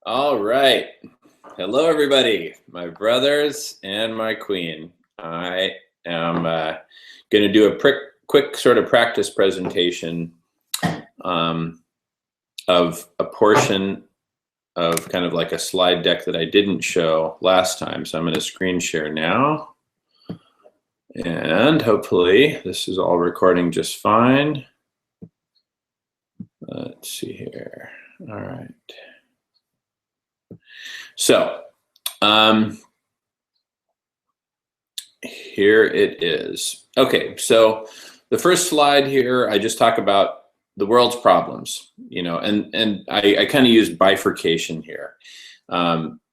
All right. Hello, everybody, my brothers and my queen. I am going to do a quick sort of practice presentation of a portion of kind of like a slide deck that I didn't show last time. So I'm going to screen share now. And hopefully this is all recording just fine. Let's see here. All right. So here it is. Okay, so the first slide here, I just talk about the world's problems, and I kind of use bifurcation here.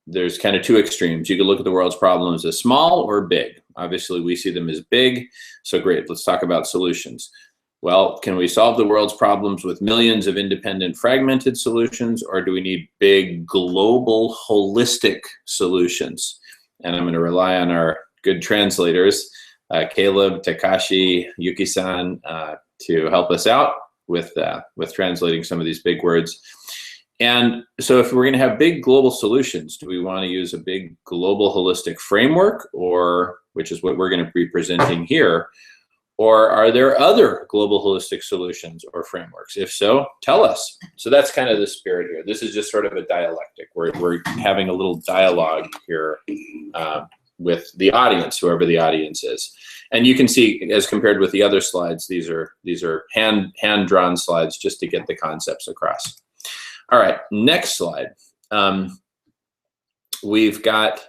There's kind of two extremes. You can look at the world's problems as small or big. Obviously, we see them as big, so great. Let's talk about solutions. Well, can we solve the world's problems with millions of independent fragmented solutions, or do we need big global holistic solutions? And I'm going to rely on our good translators, Caleb, Takashi, Yuki-san, to help us out with translating some of these big words. And so if we're going to have big global solutions, do we want to use a big global holistic framework, or which is what we're going to be presenting here? Or are there other global holistic solutions or frameworks? If so, tell us. So that's kind of the spirit here. This is just sort of a dialectic. We're having a little dialogue here with the audience, whoever the audience is. And you can see, as compared with the other slides, these are hand-drawn slides just to get the concepts across. All right, next slide. We've got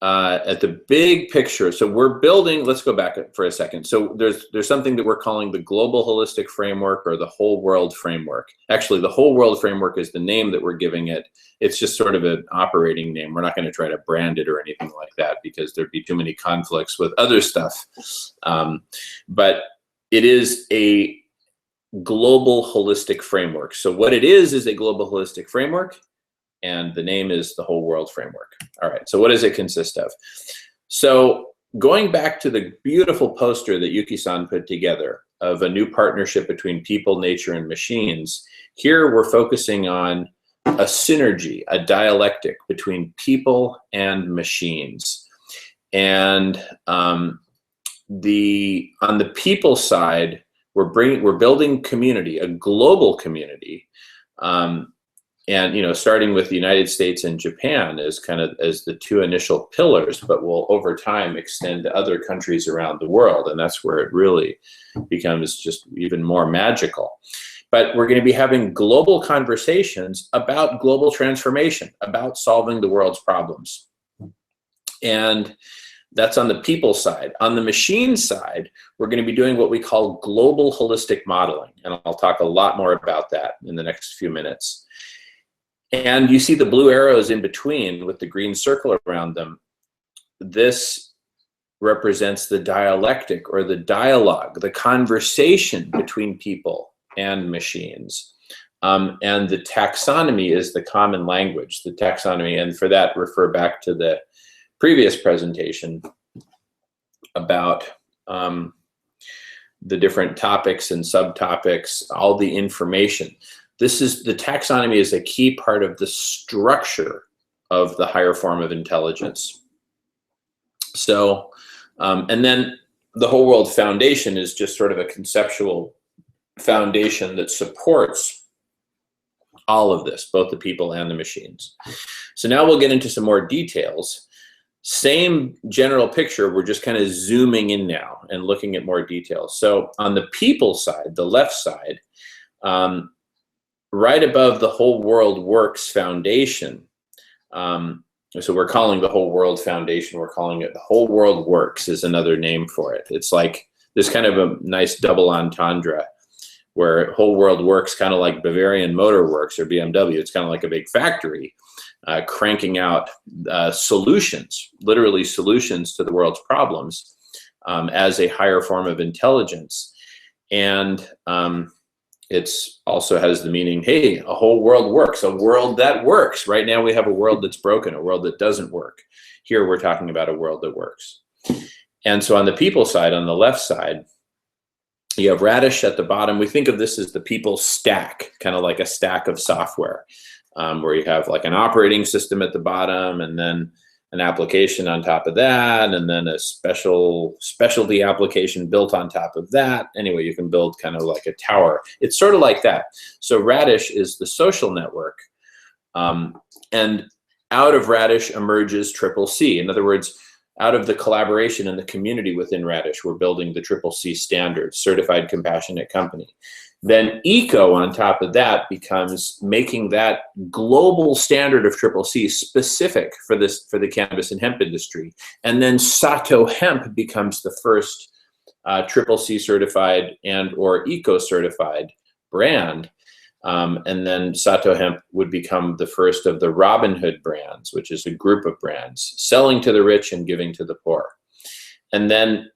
at the big picture, so we're building, let's go back for a second. So there's something that we're calling the global holistic framework, or the whole world framework. Actually, the whole world framework is the name that we're giving it. It's just sort of an operating name. We're not going to try to brand it or anything like that, because there'd be too many conflicts with other stuff. But it is a global holistic framework. So what it is a global holistic framework, and the name is the whole world framework. All right, so what does it consist of? So going back to the beautiful poster that Yuki-san put together of a new partnership between people, nature, and machines, here we're focusing on a synergy, a dialectic between people and machines. And on the people side, we're building community, a global community. And starting with the United States and Japan as the two initial pillars, but will over time extend to other countries around the world, and that's where it really becomes just even more magical. But we're going to be having global conversations about global transformation, about solving the world's problems. And that's on the people side. On the machine side, we're going to be doing what we call global holistic modeling, and I'll talk a lot more about that in the next few minutes. And you see the blue arrows in between with the green circle around them. This represents the dialectic, or the dialogue, the conversation between people and machines. And the taxonomy is the common language, the taxonomy. And for that, refer back to the previous presentation about the different topics and subtopics, all the information. The taxonomy is a key part of the structure of the higher form of intelligence. So, and then the whole world foundation is just sort of a conceptual foundation that supports all of this, both the people and the machines. So now we'll get into some more details. Same general picture, we're just kind of zooming in now and looking at more details. So on the people side, the left side, right above the whole world works foundation. So we're calling the whole world foundation, we're calling it the whole world works is another name for it. It's like there's kind of a nice double entendre where whole world works, kind of like Bavarian Motor Works or BMW. It's kind of like a big factory cranking out solutions, literally solutions to the world's problems as a higher form of intelligence. And it's also has the meaning, hey, a whole world works, a world that works. Right now we have a world that's broken, a world that doesn't work. Here we're talking about a world that works. And so on the people side, on the left side, you have Radish at the bottom. We think of this as the people stack, kind of like a stack of software. where you have like an operating system at the bottom, and then an application on top of that, and then a specialty application built on top of that. Anyway, you can build kind of like a tower. It's sort of like that. So Radish is the social network. And out of Radish emerges CCC. In other words, out of the collaboration and the community within Radish, we're building the CCC standard, Certified Compassionate Company. Then ECO on top of that becomes making that global standard of CCC specific for the cannabis and hemp industry. And then Sato Hemp becomes the first CCC certified and or ECO certified brand. And then Sato Hemp would become the first of the Robin Hood brands, which is a group of brands selling to the rich and giving to the poor. And then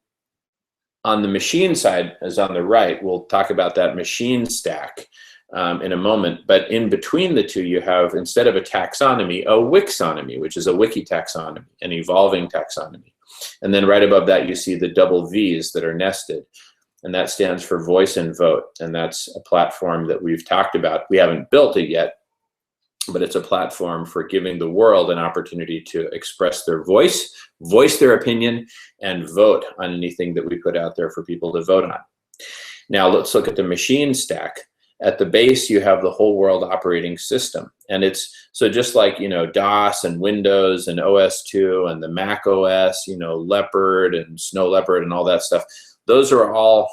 on the machine side, as on the right, we'll talk about that machine stack in a moment. But in between the two, you have, instead of a taxonomy, a wixonomy, which is a wiki taxonomy, an evolving taxonomy. And then right above that, you see the double V's that are nested. And that stands for voice and vote. And that's a platform that we've talked about. We haven't built it yet, but it's a platform for giving the world an opportunity to express their voice their opinion, and vote on anything that we put out there for people to vote on. Now let's look at the machine stack. At the base, you have the whole world operating system. And it's, so just like, you know, DOS and Windows and OS2 and the Mac OS, you know, Leopard and Snow Leopard and all that stuff, those are all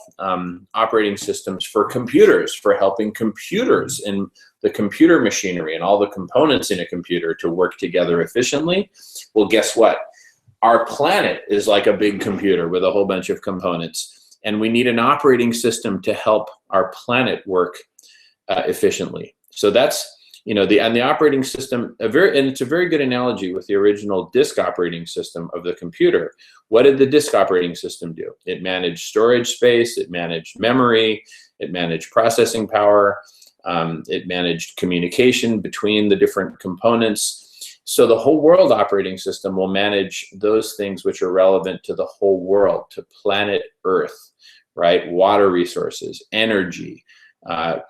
operating systems for computers, for helping computers in the computer machinery and all the components in a computer to work together efficiently. Well, guess what? Our planet is like a big computer with a whole bunch of components, and we need an operating system to help our planet work efficiently. So that's, you know, the operating system, and it's a very good analogy with the original disk operating system of the computer. What did the disk operating system do? It managed storage space, it managed memory, it managed processing power, it managed communication between the different components. So the whole world operating system will manage those things which are relevant to the whole world, to planet Earth, right? Water resources, energy,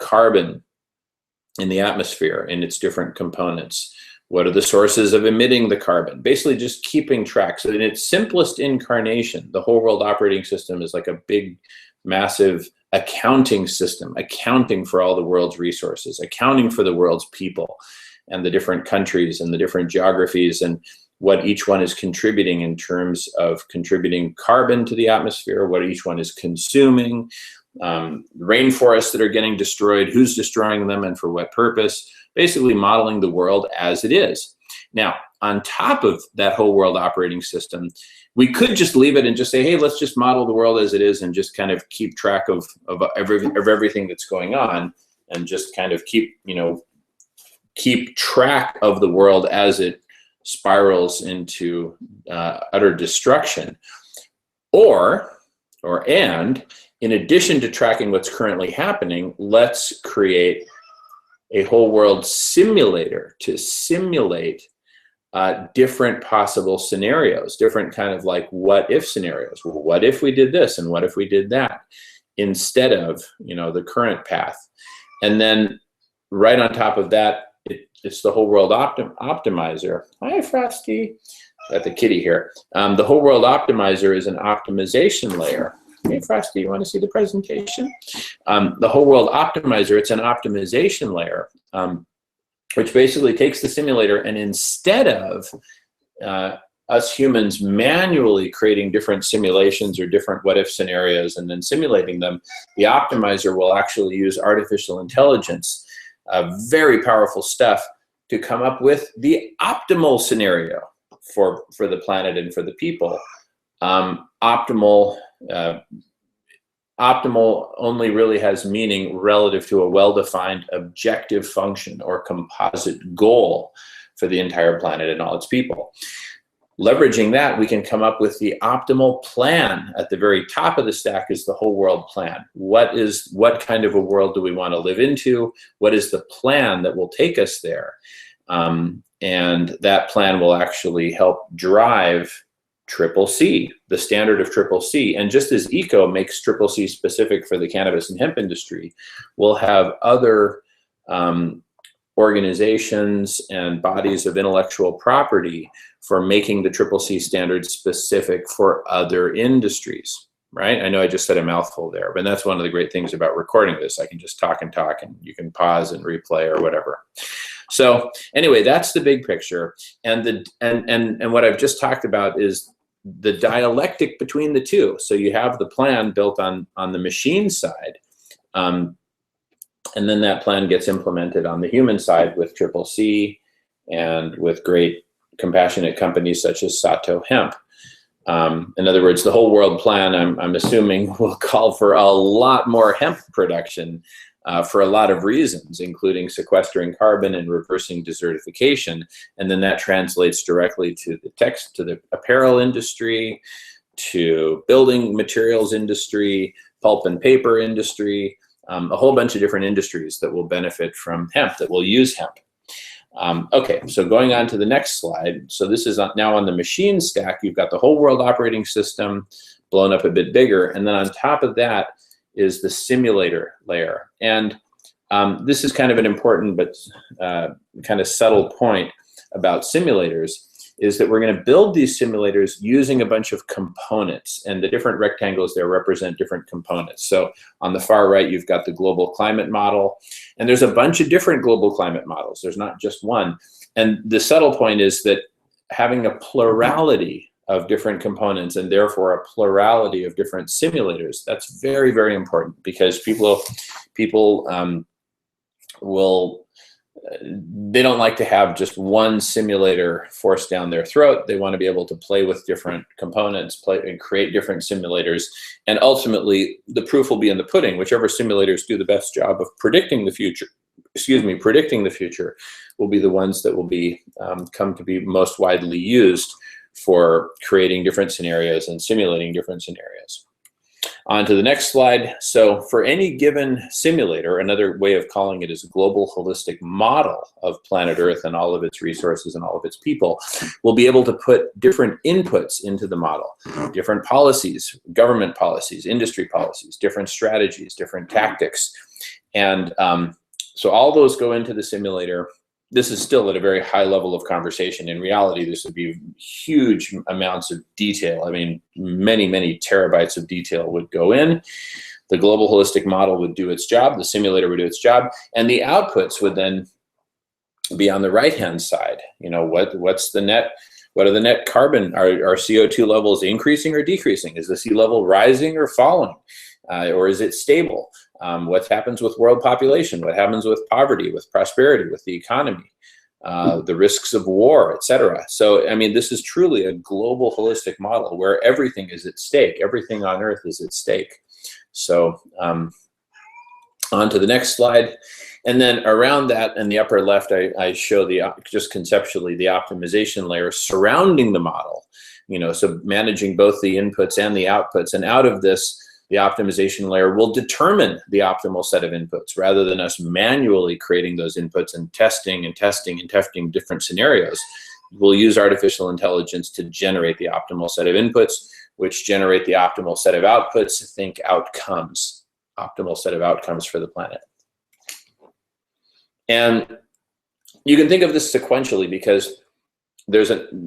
carbon in the atmosphere in its different components. What are the sources of emitting the carbon? Basically just keeping track. So in its simplest incarnation, the whole world operating system is like a big, massive accounting system, accounting for all the world's resources, accounting for the world's people and the different countries and the different geographies and what each one is contributing in terms of contributing carbon to the atmosphere, what each one is consuming, rainforests that are getting destroyed, who's destroying them and for what purpose, basically modeling the world as it is. Now, on top of that whole world operating system, we could just leave it and just say, hey, let's just model the world as it is and just kind of keep track of everything that's going on and just kind of keep track of the world as it spirals into utter destruction. And in addition to tracking what's currently happening, let's create a whole world simulator to simulate different possible scenarios, different kind of like what if scenarios. Well, what if we did this and what if we did that instead of, you know, the current path? And then right on top of that, it's the whole world optimizer. Hi, Frosty. Got the kitty here. The whole world optimizer is an optimization layer. Hey, Frosty, you want to see the presentation? The whole world optimizer, it's an optimization layer, which basically takes the simulator and instead of us humans manually creating different simulations or different what if scenarios and then simulating them, the optimizer will actually use artificial intelligence, very powerful stuff, to come up with the optimal scenario for the planet and for the people. Optimal only really has meaning relative to a well-defined objective function or composite goal for the entire planet and all its people. Leveraging that, we can come up with the optimal plan. At the very top of the stack is the whole world plan. What kind of a world do we want to live into? What is the plan that will take us there? And that plan will actually help drive CCC, the standard of CCC. And just as ECO makes CCC specific for the cannabis and hemp industry, we'll have other organizations and bodies of intellectual property for making the CCC standards specific for other industries, right? I know I just said a mouthful there, but that's one of the great things about recording this. I can just talk and talk, and you can pause and replay or whatever. So anyway, that's the big picture. And what I've just talked about is the dialectic between the two. So you have the plan built on the machine side, and then that plan gets implemented on the human side with CCC and with great compassionate companies such as Sato Hemp. In other words, the whole world plan, I'm assuming, will call for a lot more hemp production for a lot of reasons, including sequestering carbon and reversing desertification. And then that translates directly to the apparel industry, to building materials industry, pulp and paper industry, a whole bunch of different industries that will benefit from hemp, that will use hemp. Okay, so going on to the next slide. So this is now on the machine stack. You've got the whole world operating system blown up a bit bigger. And then on top of that is the simulator layer. And this is kind of an important but kind of subtle point about simulators, is that we're going to build these simulators using a bunch of components, and the different rectangles there represent different components. So on the far right, you've got the global climate model, and there's a bunch of different global climate models. There's not just one. And the subtle point is that having a plurality of different components, and therefore a plurality of different simulators, that's very, very important, because people they don't like to have just one simulator forced down their throat. They want to be able to play with different components, play and create different simulators. And ultimately, the proof will be in the pudding. Whichever simulators do the best job of predicting the future, will be the ones that will be come to be most widely used for creating different scenarios and simulating different scenarios. On to the next slide. So for any given simulator, another way of calling it is a global holistic model of planet Earth and all of its resources and all of its people, we'll be able to put different inputs into the model, different policies, government policies, industry policies, different strategies, different tactics. And so all those go into the simulator. This is still at a very high level of conversation. In reality, this would be huge amounts of detail. I mean, many, many terabytes of detail would go in. The global holistic model would do its job. The simulator would do its job. And the outputs would then be on the right-hand side. You know, what's the net? What are the net carbon? Are CO2 levels increasing or decreasing? Is the sea level rising or falling? Or is it stable? What happens with world population? What happens with poverty, with prosperity, with the economy, the risks of war, etc. So, I mean, this is truly a global holistic model where everything is at stake. Everything on Earth is at stake. So, on to the next slide. And then around that, in the upper left, I show just conceptually the optimization layer surrounding the model. You know, so managing both the inputs and the outputs. And out of this, the optimization layer will determine the optimal set of inputs, rather than us manually creating those inputs and testing different scenarios. We'll use artificial intelligence to generate the optimal set of inputs, which generate the optimal set of outputs. Think outcomes, optimal set of outcomes for the planet. And you can think of this sequentially, because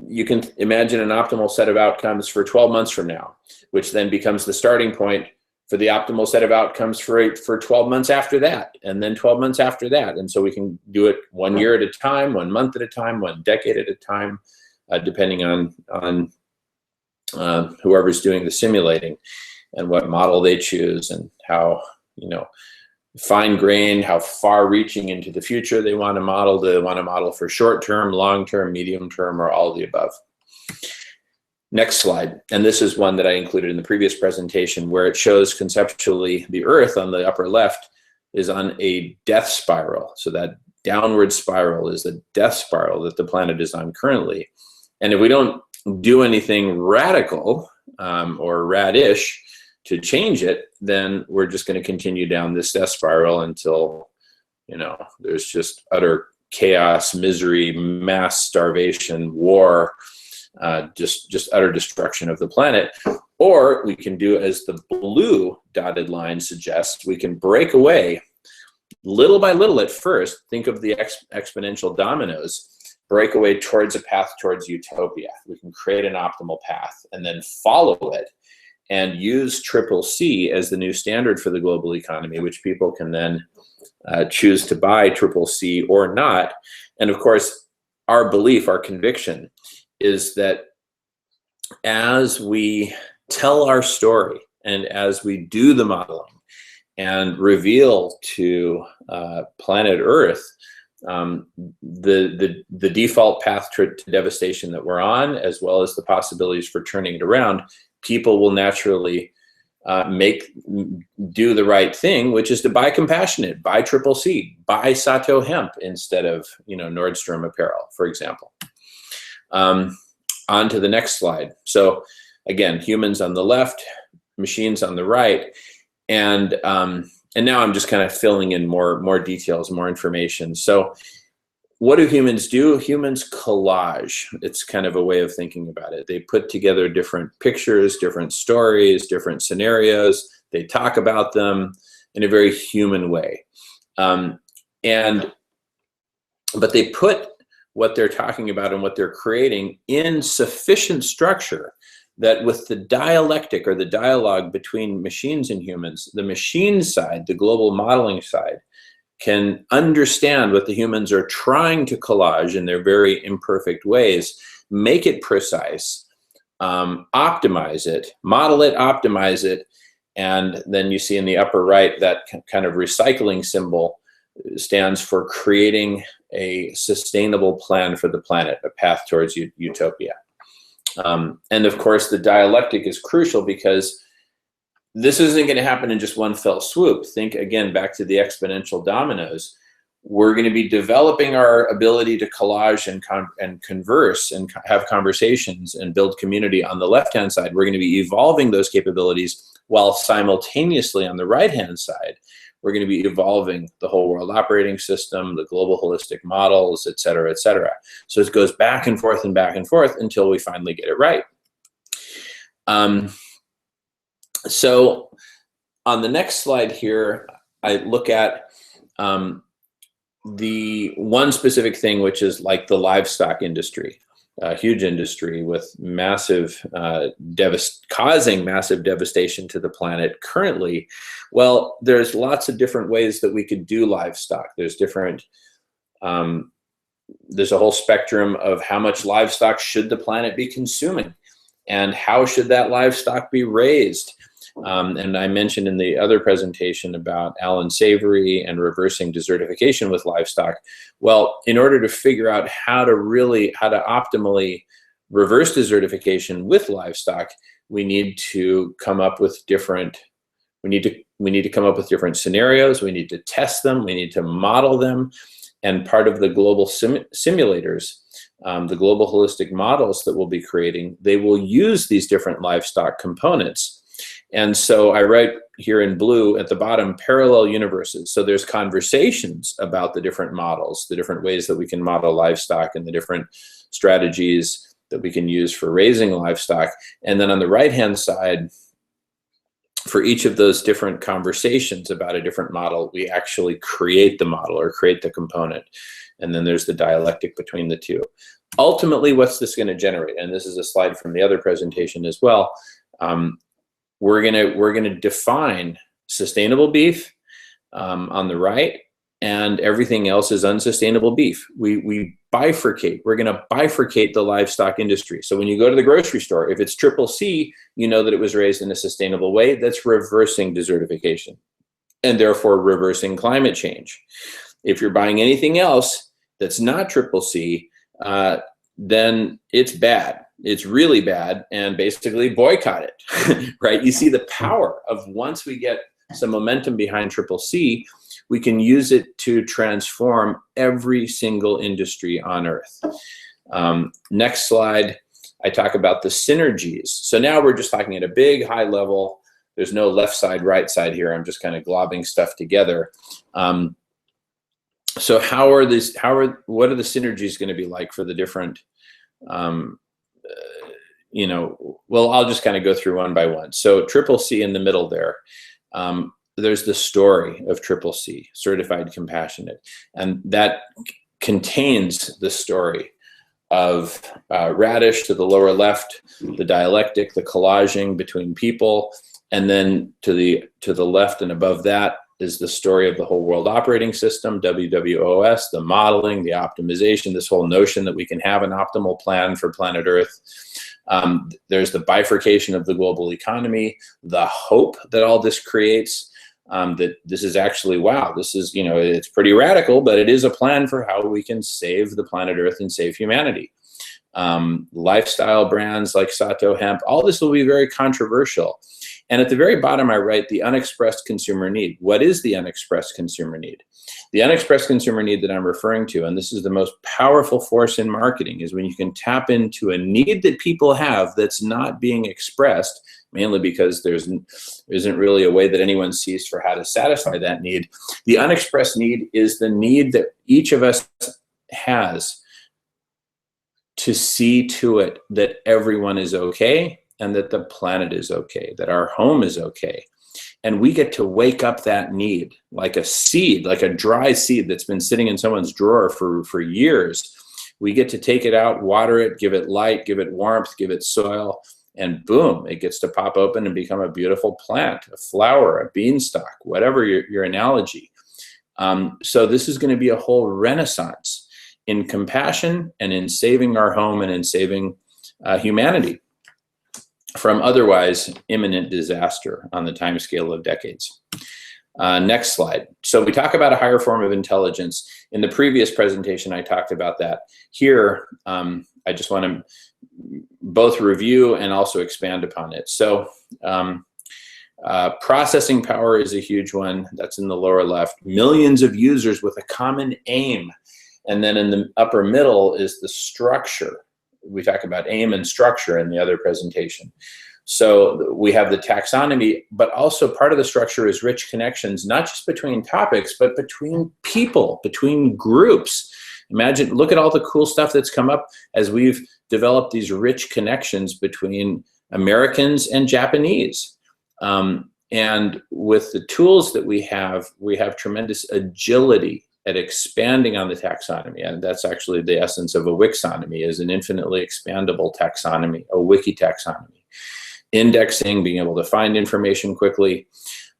you can imagine an optimal set of outcomes for 12 months from now, which then becomes the starting point for the optimal set of outcomes for 12 months after that, and then 12 months after that. And so we can do it 1 year at a time, 1 month at a time, 1 decade at a time, depending on whoever's doing the simulating and what model they choose, and how, you know, fine-grained, how far-reaching into the future they want to model. Do they want to model for short-term, long-term, medium-term, or all of the above? Next slide. And this is one that I included in the previous presentation, where it shows conceptually the Earth on the upper left is on a death spiral. So that downward spiral is the death spiral that the planet is on currently. And if we don't do anything radical or radish to change it, then we're just going to continue down this death spiral until, you know, there's just utter chaos, misery, mass starvation, war, just utter destruction of the planet. Or we can do as the blue dotted line suggests, we can break away little by little at first, think of the exponential dominoes, break away towards a path towards utopia. We can create an optimal path and then follow it and use triple C as the new standard for the global economy, which people can then choose to buy triple C or not. And of course, our belief, our conviction is that as we tell our story and as we do the modeling and reveal to planet Earth the default path to devastation that we're on, as well as the possibilities for turning it around, people will naturally do the right thing, which is to buy compassionate, buy triple C, buy Sato hemp instead of Nordstrom apparel, for example. On to the next slide. So again, humans on the left, machines on the right, and now I'm just kind of filling in more details, more information. So what do humans do? Humans collage. It's kind of a way of thinking about it. They put together different pictures, different stories, different scenarios. They talk about them in a very human way. But they put what they're talking about and what they're creating in sufficient structure that with the dialectic or the dialogue between machines and humans, the machine side, the global modeling side, can understand what the humans are trying to collage in their very imperfect ways, make it precise, optimize it, model it, optimize it, and then you see in the upper right that kind of recycling symbol stands for creating a sustainable plan for the planet, a path towards utopia. And of course, the dialectic is crucial because this isn't going to happen in just one fell swoop. Think again back to the exponential dominoes. We're going to be developing our ability to collage and converse and have conversations and build community on the left-hand side. We're going to be evolving those capabilities while simultaneously on the right-hand side, we're going to be evolving the whole world operating system, the global holistic models, et cetera, et cetera. So it goes back and forth until we finally get it right. So on the next slide here, I look at the one specific thing, which is like the livestock industry, a huge industry with massive, causing massive devastation to the planet currently. Well, there's lots of different ways that we could do livestock. There's different, there's a whole spectrum of how much livestock should the planet be consuming and how should that livestock be raised. And I mentioned in the other presentation about Alan Savory and reversing desertification with livestock. Well, in order to figure out how to optimally reverse desertification with livestock, we need to come up with different, we need to come up with different scenarios. We need to test them. We need to model them. And part of the global simulators, the global holistic models that we'll be creating, they will use these different livestock components. And so I write here in blue at the bottom, parallel universes. So there's conversations about the different models, the different ways that we can model livestock and the different strategies that we can use for raising livestock. And then on the right-hand side, for each of those different conversations about a different model, we actually create the model or create the component. And then there's the dialectic between the two. Ultimately, what's this going to generate? And this is a slide from the other presentation as well. We're gonna define sustainable beef on the right, and everything else is unsustainable beef. We bifurcate. We're gonna bifurcate the livestock industry. So when you go to the grocery store, if it's triple C, you know that it was raised in a sustainable way. That's reversing desertification, and therefore reversing climate change. If you're buying anything else that's not triple C, then it's bad. It's really bad, and basically boycott it, right? You see the power of once we get some momentum behind triple C, we can use it to transform every single industry on Earth. Next slide, I talk about the synergies. So now we're just talking at a big high level. There's no left side, right side here. I'm just kind of globbing stuff together. So what are the synergies going to be like for the different, well, I'll just kind of go through one by one. So triple C in the middle there. there's the story of Triple C, Certified Compassionate, and that contains the story of Radish to the lower left, the dialectic, the collaging between people, and then to the left and above that is the story of the whole world operating system, WWOS, the modeling, the optimization, this whole notion that we can have an optimal plan for planet Earth. There's the bifurcation of the global economy, the hope that all this creates, that this is actually, wow, this is, you know, it's pretty radical, but it is a plan for how we can save the planet Earth and save humanity. Lifestyle brands like Sato Hemp, all this will be very controversial. And at the very bottom, I write the unexpressed consumer need. What is the unexpressed consumer need? The unexpressed consumer need that I'm referring to, and this is the most powerful force in marketing, is when you can tap into a need that people have that's not being expressed, mainly because there isn't really a way that anyone sees for how to satisfy that need. The unexpressed need is the need that each of us has to see to it that everyone is okay, and that the planet is okay, that our home is okay. And we get to wake up that need like a seed, like a dry seed that's been sitting in someone's drawer for years. We get to take it out, water it, give it light, give it warmth, give it soil, and boom, it gets to pop open and become a beautiful plant, a flower, a beanstalk, whatever your analogy. So this is going to be a whole renaissance in compassion and in saving our home and in saving humanity from otherwise imminent disaster on the time scale of decades. Next slide. So we talk about a higher form of intelligence. In the previous presentation, I talked about that. Here, I just want to both review and also expand upon it. So processing power is a huge one. That's in the lower left. Millions of users with a common aim. And then in the upper middle is the structure. We talk about aim and structure in the other presentation. So we have the taxonomy, but also part of the structure is rich connections, not just between topics, but between people, between groups. Imagine, look at all the cool stuff that's come up as we've developed these rich connections between Americans and Japanese. And with the tools that we have tremendous agility at expanding on the taxonomy. And that's actually the essence of a Wixonomy, is an infinitely expandable taxonomy, a wiki taxonomy. Indexing, being able to find information quickly.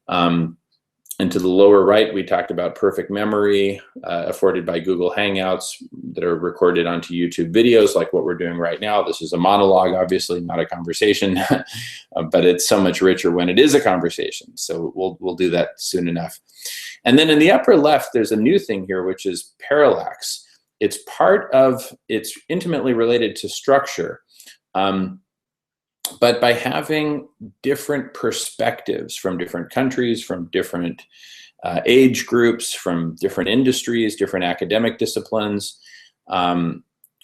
And to the lower right, we talked about perfect memory afforded by Google Hangouts that are recorded onto YouTube videos like what we're doing right now. This is a monologue, obviously, not a conversation, but it's so much richer when it is a conversation. So we'll do that soon enough. And then in the upper left, there's a new thing here, which is parallax. It's intimately related to structure. But by having different perspectives from different countries, from different age groups, from different industries, different academic disciplines.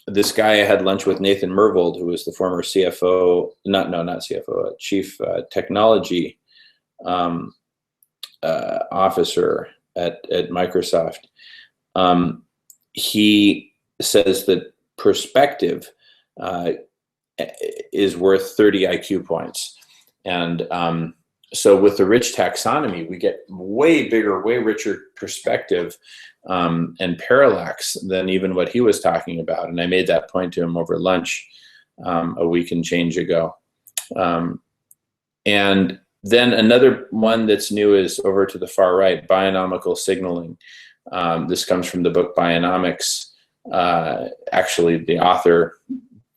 This guy, I had lunch with Nathan Mervold, who was the former CFO, not CFO, Chief Technology officer at Microsoft. He says that perspective is worth 30 IQ points. And so with the rich taxonomy, we get way bigger, way richer perspective and parallax than even what he was talking about. And I made that point to him over lunch a week and change ago. And then another one that's new is over to the far right, bionomical signaling. This comes from the book Bionomics. Actually, the author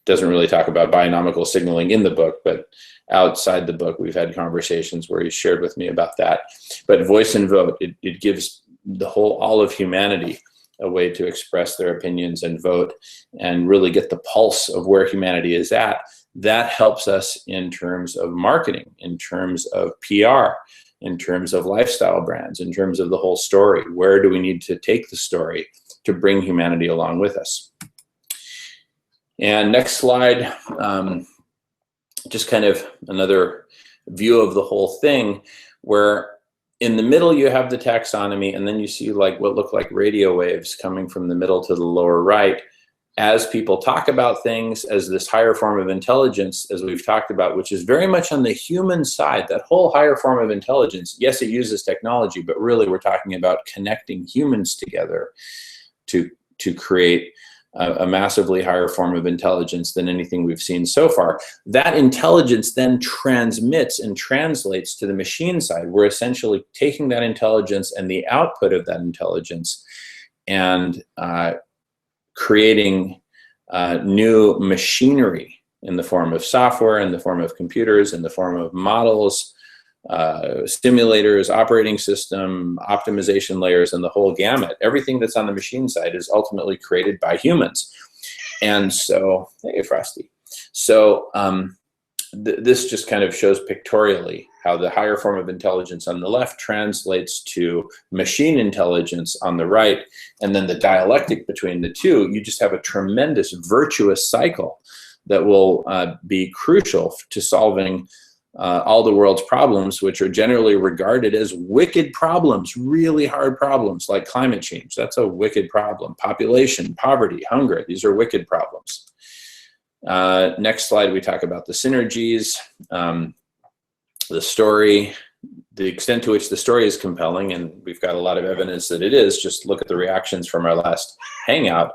doesn't really talk about bionomical signaling in the book, but outside the book, we've had conversations where he shared with me about that. But voice and vote, it gives all of humanity a way to express their opinions and vote and really get the pulse of where humanity is at. That helps us in terms of marketing, in terms of PR, in terms of lifestyle brands, in terms of the whole story. Where do we need to take the story to bring humanity along with us? And next slide, just kind of another view of the whole thing, where in the middle you have the taxonomy, and then you see like what look like radio waves coming from the middle to the lower right. as people talk about things, as this higher form of intelligence, as we've talked about, which is very much on the human side, that whole higher form of intelligence, yes, it uses technology, but really we're talking about connecting humans together to create a massively higher form of intelligence than anything we've seen so far. That intelligence then transmits and translates to the machine side. We're essentially taking that intelligence and the output of that intelligence and creating new machinery in the form of software, in the form of computers, in the form of models, simulators, operating system, optimization layers, and the whole gamut. Everything that's on the machine side is ultimately created by humans. And so, hey, Frosty. So this just kind of shows pictorially how the higher form of intelligence on the left translates to machine intelligence on the right, and then the dialectic between the two. You just have a tremendous virtuous cycle that will be crucial to solving all the world's problems, which are generally regarded as wicked problems, really hard problems like climate change. That's a wicked problem. Population, poverty, hunger, these are wicked problems. Next slide, we talk about the synergies, the story, the extent to which the story is compelling, and we've got a lot of evidence that it is. Just look at the reactions from our last hangout.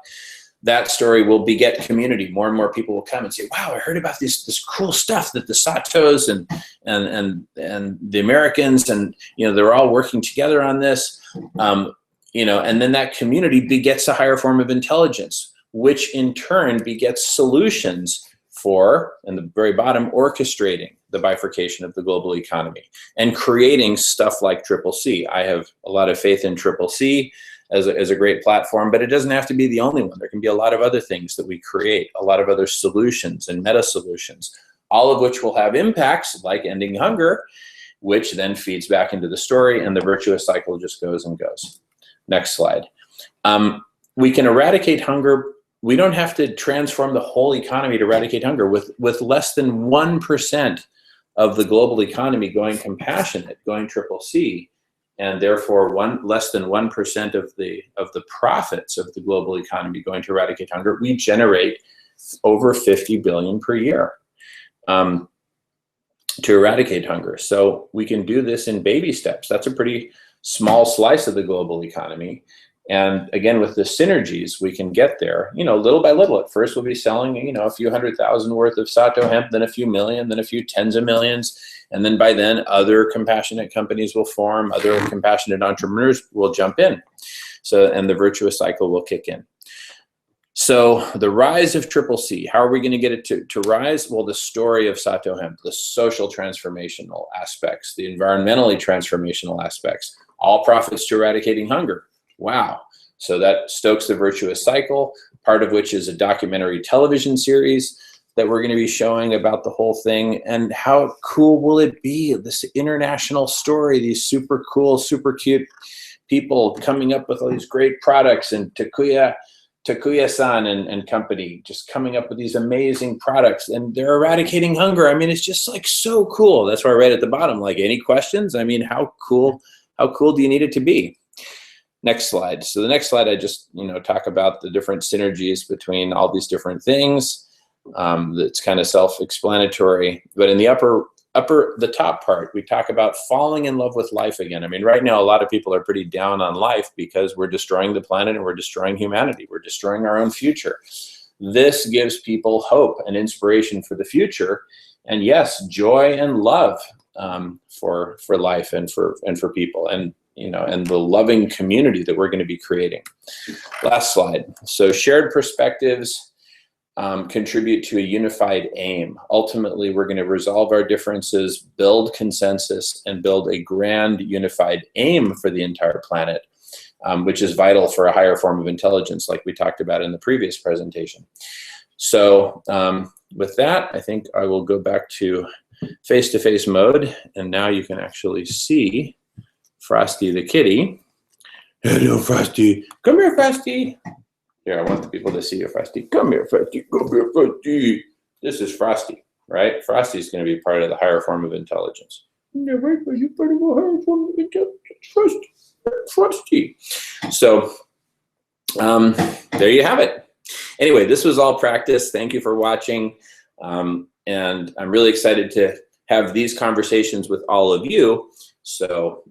That story will beget community. More and more people will come and say, wow, I heard about this cool stuff that the Satos and the Americans and, they're all working together on this, and then that community begets a higher form of intelligence, which in turn begets solutions for, in the very bottom, orchestrating the bifurcation of the global economy and creating stuff like CCC. I have a lot of faith in CCC as a great platform, but it doesn't have to be the only one. There can be a lot of other things that we create, a lot of other solutions and meta solutions, all of which will have impacts like ending hunger, which then feeds back into the story, and the virtuous cycle just goes and goes. Next slide. We can eradicate hunger. We don't have to transform the whole economy to eradicate hunger. With less than 1% of the global economy going compassionate, going CCC, and therefore less than 1% of the profits of the global economy going to eradicate hunger, we generate over 50 billion per year to eradicate hunger. So we can do this in baby steps. That's a pretty small slice of the global economy. And again, with the synergies, we can get there, little by little. At first, we'll be selling, a few 100,000 worth of Sato hemp, then a few million, then a few tens of millions. And then by then, other compassionate companies will form, other compassionate entrepreneurs will jump in. And the virtuous cycle will kick in. So the rise of CCC, how are we going to get it to rise? Well, the story of Sato hemp, the social transformational aspects, the environmentally transformational aspects, all profits to eradicating hunger. Wow. So that stokes the virtuous cycle, part of which is a documentary television series that we're going to be showing about the whole thing. And how cool will it be? This international story, these super cool, super cute people coming up with all these great products, and Takuya-san and company just coming up with these amazing products, and they're eradicating hunger. I mean, it's just like so cool. That's why I read at the bottom, like, any questions? I mean, how cool do you need it to be? Next slide. So the next slide, I just, talk about the different synergies between all these different things. That's kind of self-explanatory. But in the the top part, we talk about falling in love with life again. I mean, right now, a lot of people are pretty down on life because we're destroying the planet and we're destroying humanity. We're destroying our own future. This gives people hope and inspiration for the future. And yes, joy and love for life and for people. And and the loving community that we're going to be creating. Last slide. So shared perspectives contribute to a unified aim. Ultimately, we're going to resolve our differences, build consensus, and build a grand unified aim for the entire planet, which is vital for a higher form of intelligence, like we talked about in the previous presentation. So with that, I think I will go back to face-to-face mode, and now you can actually see Frosty the kitty. Hello, Frosty. Come here, Frosty. Here, I want the people to see you, Frosty. Come here, Frosty. Come here, Frosty. This is Frosty, right? Frosty's going to be part of the higher form of intelligence. Yeah, right, but you're part of a higher form of intelligence. Frosty. So, there you have it. Anyway, this was all practice. Thank you for watching. And I'm really excited to have these conversations with all of you. So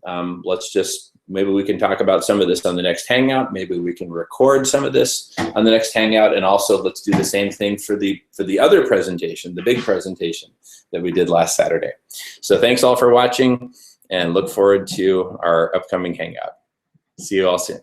let's just, maybe we can talk about some of this on the next Hangout. Maybe we can record some of this on the next Hangout. And also let's do the same thing for the other presentation, the big presentation that we did last Saturday. So thanks all for watching and look forward to our upcoming Hangout. See you all soon.